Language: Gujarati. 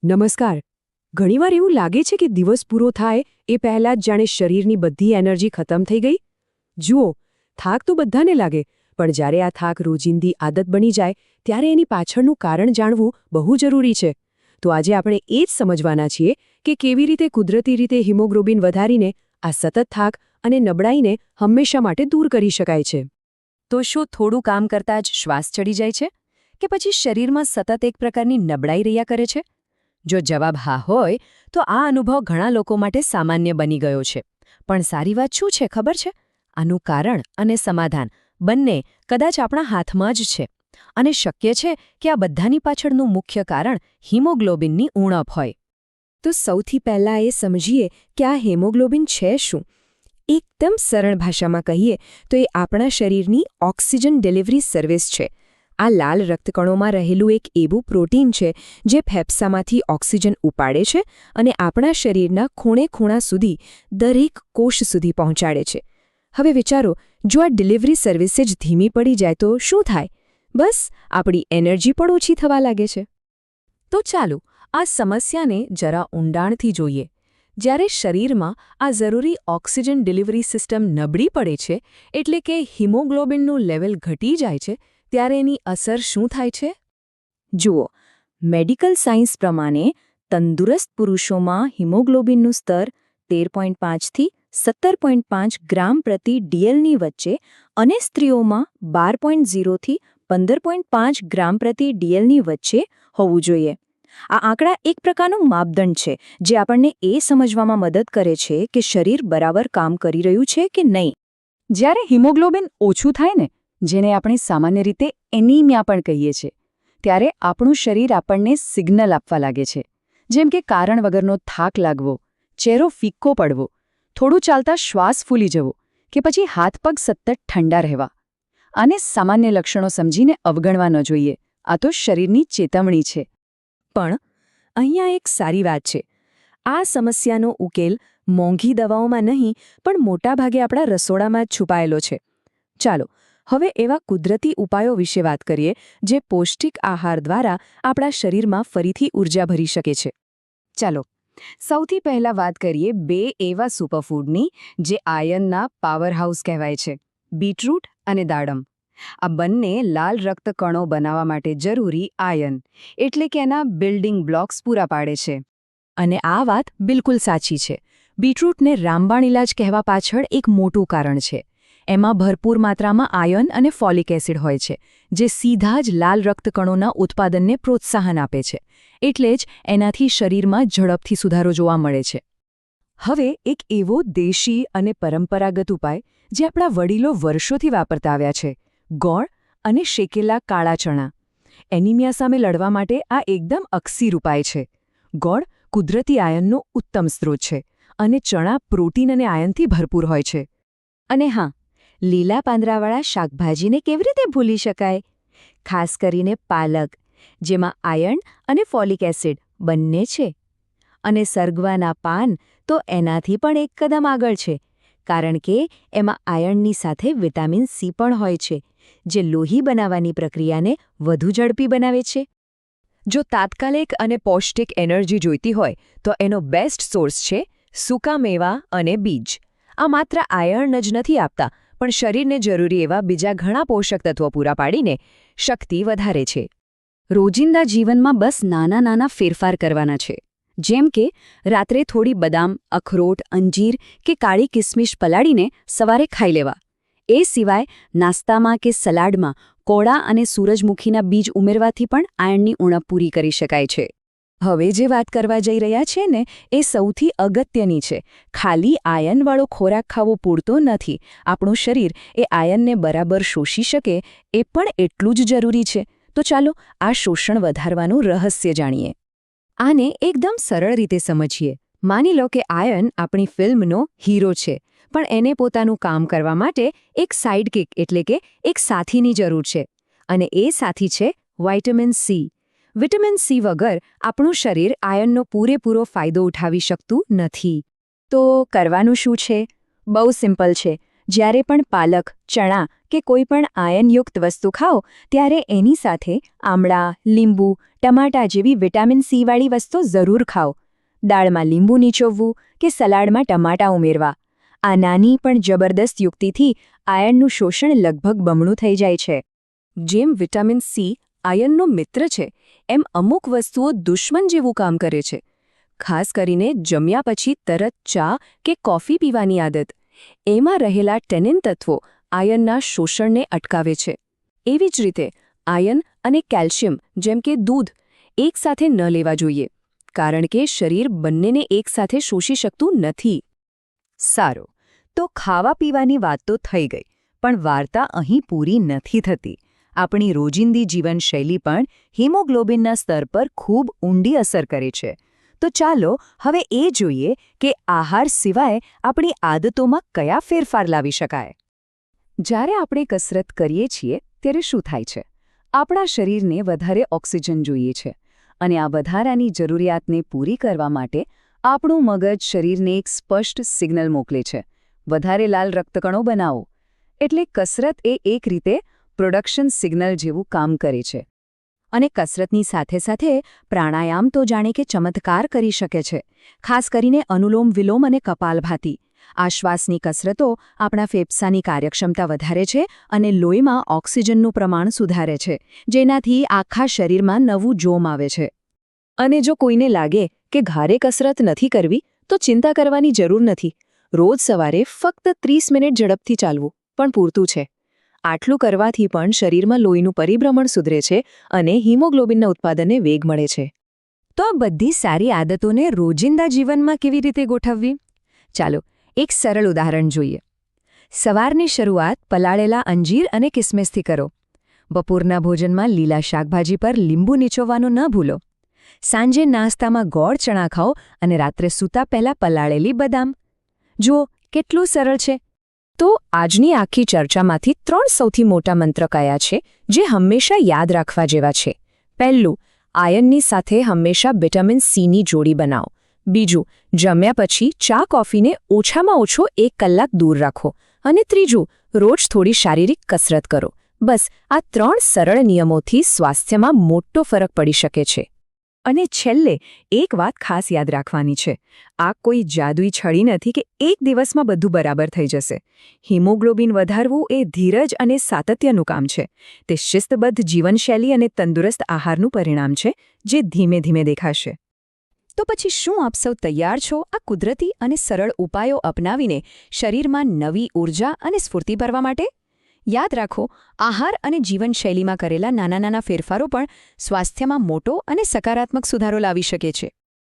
નમસ્કાર. ઘણીવાર એવું લાગે છે કે દિવસ પૂરો થાય એ પહેલાં જ જાણે શરીરની બધી એનર્જી ખતમ થઈ ગઈ. જુઓ, થાક તો બધાને લાગે, પણ જ્યારે આ થાક રોજિંદી આદત બની જાય ત્યારે એની પાછળનું કારણ જાણવું બહુ જરૂરી છે. તો આજે આપણે એ જ સમજવાના છીએ કે કેવી રીતે કુદરતી રીતે હિમોગ્લોબિન વધારીને આ સતત થાક અને નબળાઈને હંમેશા માટે દૂર કરી શકાય છે. તો શું થોડું કામ કરતાં જ શ્વાસ ચડી જાય છે કે પછી શરીરમાં સતત એક પ્રકારની નબળાઈ રહ્યા કરે છે? જો જવાબ હા હોય તો આ અનુભવ ઘણા લોકો માટે સામાન્ય બની ગયો છે. પણ સારી વાત શું છે ખબર છે? આનું કારણ અને સમાધાન બંને કદાચ આપણા હાથમાં જ છે. અને શક્ય છે કે આ બધાની પાછળનું મુખ્ય કારણ હિમોગ્લોબિનની ઉણપ હોય. તો સૌથી પહેલાં એ સમજીએ કે આ હિમોગ્લોબિન છે શું. એકદમ સરળ ભાષામાં કહીએ તો એ આપણા શરીરની ઓક્સિજન ડિલિવરી સર્વિસ છે. આ લાલ રક્તકણોમાં રહેલું એક એવું પ્રોટીન છે જે ફેફસામાંથી ઓક્સિજન ઉપાડે છે અને આપણા શરીરના ખૂણે-ખૂણા સુધી દરેક કોષ સુધી પહોંચાડે છે. હવે વિચારો, જો આ ડિલિવરી સર્વિસ જ ધીમી પડી જાય તો શું થાય? બસ આપણી એનર્જી પણ ઓછી થવા લાગે છે. તો ચાલો આ સમસ્યાને જરા ઊંડાણથી જોઈએ. જ્યારે શરીરમાં આ જરૂરી ઓક્સિજન ડિલિવરી સિસ્ટમ નબળી પડે છે, એટલે કે હિમોગ્લોબિનનું લેવલ ઘટી જાય છે, ત્યારે એની અસર શું થાય છે? જુઓ, મેડિકલ સાયન્સ પ્રમાણે તંદુરસ્ત પુરુષોમાં હિમોગ્લોબિનનું સ્તર 13.5થી 17.5 ગ્રામ પ્રતિ ડીએલની વચ્ચે અને સ્ત્રીઓમાં 12.0થી 15.5 ગ્રામ પ્રતિ ડીએલની વચ્ચે હોવું જોઈએ. આ આંકડા એક પ્રકારનું માપદંડ છે જે આપણને એ સમજવામાં મદદ કરે છે કે શરીર બરાબર કામ કરી રહ્યું છે કે નહીં. જ્યારે હિમોગ્લોબિન ઓછું થાય ને, જેને આપણે સામાન્ય રીતે એનિમિયા પણ કહીએ છીએ, ત્યારે આપણું શરીર આપણને સિગ્નલ આપવા લાગે છે. જેમ કે કારણ વગરનો થાક લાગવો, ચહેરો ફિક્કો પડવો, થોડું ચાલતા શ્વાસ ફૂલી જવો કે પછી હાથ પગ સતત ઠંડા રહેવા. આને સામાન્ય લક્ષણો સમજીને અવગણવા ન જોઈએ. આ તો શરીરની ચેતવણી છે. પણ અહીંયા એક સારી વાત છે. આ સમસ્યાનો ઉકેલ મોંઘી દવાઓમાં નહીં પણ મોટાભાગે આપણા રસોડામાં જ છુપાયેલો છે. ચાલો હવે એવા કુદરતી ઉપાયો વિશે વાત કરીએ જે પૌષ્ટિક આહાર દ્વારા આપણા શરીરમાં ફરીથી ઊર્જા ભરી શકે છે. ચાલો સૌથી પહેલાં વાત કરીએ 2 એવા સુપરફૂડની જે આયર્નના પાવરહાઉસ કહેવાય છે: બીટરૂટ અને દાડમ. આ બંને લાલ રક્તકણો બનાવવા માટે જરૂરી આયર્ન એટલે કે એના બિલ્ડિંગ બ્લોક્સ પૂરા પાડે છે. અને આ વાત બિલકુલ સાચી છે. બીટરૂટને રામબાણ ઇલાજ કહેવા પાછળ એક મોટું કારણ છે. એમાં ભરપૂર માત્રામાં આયર્ન અને ફોલિક એસિડ હોય છે, જે સીધા જ લાલ રક્તકણોના ઉત્પાદનને પ્રોત્સાહન આપે છે. એટલે જ એનાથી શરીરમાં ઝડપથી સુધારો જોવા મળે છે. હવે એક એવો દેશી અને પરંપરાગત ઉપાય જે આપણા વડીલો વર્ષોથી વાપરતા આવ્યા છે: ગોળ અને શેકેલા કાળા ચણા. એનિમિયા સામે લડવા માટે આ એકદમ અકસીર ઉપાય છે. ગોળ કુદરતી આયર્નનો ઉત્તમ સ્ત્રોત છે અને ચણા પ્રોટીન અને આયર્નથી ભરપૂર હોય છે. અને હા, લીલા પાંદડાવાળા શાકભાજીને કેવી રીતે ભૂલી શકાય? ખાસ કરીને પાલક, જેમાં આયર્ન અને ફોલિક એસિડ બંને છે. અને સરગવાના પાન તો એનાથી પણ એક કદમ આગળ છે, કારણ કે એમાં આયર્નની સાથે વિટામિન સી પણ હોય છે, જે લોહી બનાવવાની પ્રક્રિયાને વધુ ઝડપી બનાવે છે. જો તાત્કાલિક અને પૌષ્ટિક એનર્જી જોઈતી હોય તો એનો બેસ્ટ સોર્સ છે સૂકા મેવા અને બીજ. આ માત્ર આયર્ન જ નથી આપતા, પણ શરીરને જરૂરી એવા બીજા ઘણા પોષક તત્વો પૂરા પાડીને શક્તિ વધારે છે. રોજિંદા જીવનમાં બસ નાના નાના ફેરફાર કરવાના છે. જેમ કે રાત્રે થોડી બદામ, અખરોટ, અંજીર કે કાળી કિસમિસ પલાળીને સવારે ખાઈ લેવા. એ સિવાય નાસ્તામાં કે સલાડમાં કોળા અને સૂરજમુખીના બીજ ઉમેરવાથી પણ આયર્નની ઉણપ પૂરી કરી શકાય છે. હવે જે વાત કરવા જઈ રહ્યા છે ને, એ સૌથી અગત્યની છે. ખાલી આયર્નવાળો ખોરાક ખાવો પૂરતો નથી. આપણું શરીર એ આયર્નને બરાબર શોષી શકે એ પણ એટલું જ જરૂરી છે. તો ચાલો આ શોષણ વધારવાનું રહસ્ય જાણીએ. આને એકદમ સરળ રીતે સમજીએ. માની લો કે આયર્ન આપણી ફિલ્મનો હીરો છે, પણ એને પોતાનું કામ કરવા માટે એક સાઇડકિક એટલે કે એક સાથીની જરૂર છે. અને એ સાથી છે વિટામિન સી. વિટામિન સી વગર આપણું શરીર આયર્નનો પૂરેપૂરો ફાયદો ઉઠાવી શકતું નથી. તો કરવાનું શું છે? બહુ સિમ્પલ છે. જ્યારે પણ પાલક, ચણા કે કોઈ પણ આયનયુક્ત વસ્તુ ખાઓ ત્યારે એની સાથે આમળા, લીંબુ, ટમાટા જેવી વિટામિન સી વાળી વસ્તુ જરૂર ખાઓ. દાળમાં લીંબુ નીચોવવું કે સલાડમાં ટમાટા ઉમેરવા. આ નાની પણ જબરદસ્ત યુક્તિથી આયનનું શોષણ લગભગ બમણું થઈ જાય છે. જેમ વિટામિન સી આયનનો મિત્ર છે, એમ અમુક વસ્તુઓ દુશ્મન જેવું કામ કરે છે. ખાસ કરીને જમ્યા પછી તરત ચા કે કોફી પીવાની આદત. એમાં રહેલા ટેનિન તત્વો આયનના શોષણને અટકાવે છે. એવી જ રીતે આયન અને કેલ્શિયમ જેમ કે દૂધ એકસાથે ન લેવા જોઈએ, કારણ કે શરીર બંનેને એકસાથે શોષી શકતું નથી. સારું, તો ખાવા પીવાની વાત તો થઈ ગઈ, પણ વાર્તા અહીં પૂરી નથી થતી. આપણી રોજિંદી જીવનશૈલી પણ હિમોગ્લોબિનના સ્તર પર ખૂબ ઊંડી અસર કરે છે. તો ચાલો હવે એ જોઈએ કે આહાર સિવાય આપણી આદતોમાં કયા ફેરફાર લાવી શકાય. જ્યારે આપણે કસરત કરીએ છીએ ત્યારે શું થાય છે? આપણા શરીરને વધારે ઓક્સિજન જોઈએ છે, અને આ વધારાની જરૂરિયાતને પૂરી કરવા માટે આપણું મગજ શરીરને એક સ્પષ્ટ સિગ્નલ મોકલે છે: વધારે લાલ રક્તકણો બનાવો. એટલે કસરત એ એક રીતે પ્રોડક્શન સિગ્નલ જેવું કામ કરે છે. અને કસરતની સાથે સાથે પ્રાણાયામ તો જાણે કે ચમત્કાર કરી શકે છે, ખાસ કરીને અનુલોમ વિલોમ અને કપાલભાતિ. આ શ્વાસની કસરતો આપણા ફેફસાની કાર્યક્ષમતા વધારે છે અને લોહીમાં ઓક્સિજનનું પ્રમાણ સુધારે છે, જેનાથી આખા શરીરમાં નવું જોમ આવે છે. અને જો કોઈને લાગે કે ભારે કસરત નથી કરવી, તો ચિંતા કરવાની જરૂર નથી. રોજ સવારે ફક્ત 30 મિનિટ ઝડપથી ચાલવું પણ પૂરતું છે. આટલું કરવાથી પણ શરીરમાં લોહીનું પરિભ્રમણ સુધરે છે અને હિમોગ્લોબિનના ઉત્પાદનને વેગ મળે છે. તો આ બધી સારી આદતોને રોજિંદા જીવનમાં કેવી રીતે ગોઠવવી? ચાલો એક સરળ ઉદાહરણ જોઈએ. સવારની શરૂઆત પલાળેલા અંજીર અને કિસમિસથી કરો. બપોરના ભોજનમાં લીલા શાકભાજી પર લીંબુ નીચોવવાનું ન ભૂલો. સાંજે નાસ્તામાં ગોળ ચણા ખાઓ અને રાત્રે સૂતા પહેલાં પલાળેલી બદામ. જુઓ કેટલું સરળ છે. તો આજની આખી ચર્ચામાંથી 3 સૌથી મોટા મંત્ર કયા છે જે હંમેશા યાદ રાખવા જેવા છે? પહેલું, આયનની સાથે હંમેશા વિટામિન સીની જોડી બનાવો. બીજું, જમ્યા પછી ચા કોફીને ઓછામાં ઓછો 1 કલાક દૂર રાખો. અને ત્રીજું, રોજ થોડી શારીરિક કસરત કરો. બસ આ 3 સરળ નિયમોથી સ્વાસ્થ્યમાં મોટો ફરક પડી શકે છે. અને છેલ્લે એક વાત ખાસ યાદ રાખવાની છે: આ કોઈ જાદુઈ છડી નથી કે એક દિવસમાં બધું બરાબર થઈ જશે. હિમોગ્લોબિન વધારવું એ ધીરજ અને સાતત્યનું કામ છે. તે શિસ્તબદ્ધ જીવનશૈલી અને તંદુરસ્ત આહારનું પરિણામ છે, જે ધીમે ધીમે દેખાશે. તો પછી શું આપ સૌ તૈયાર છો આ કુદરતી અને સરળ ઉપાયો અપનાવીને શરીરમાં નવી ઊર્જા અને સ્ફૂર્તિ ભરવા માટે? યાદ રાખો, આહાર અને જીવનશૈલીમાં કરેલા નાના નાના ફેરફારો પણ સ્વાસ્થ્યમાં મોટો અને સકારાત્મક સુધારો લાવી શકે છે.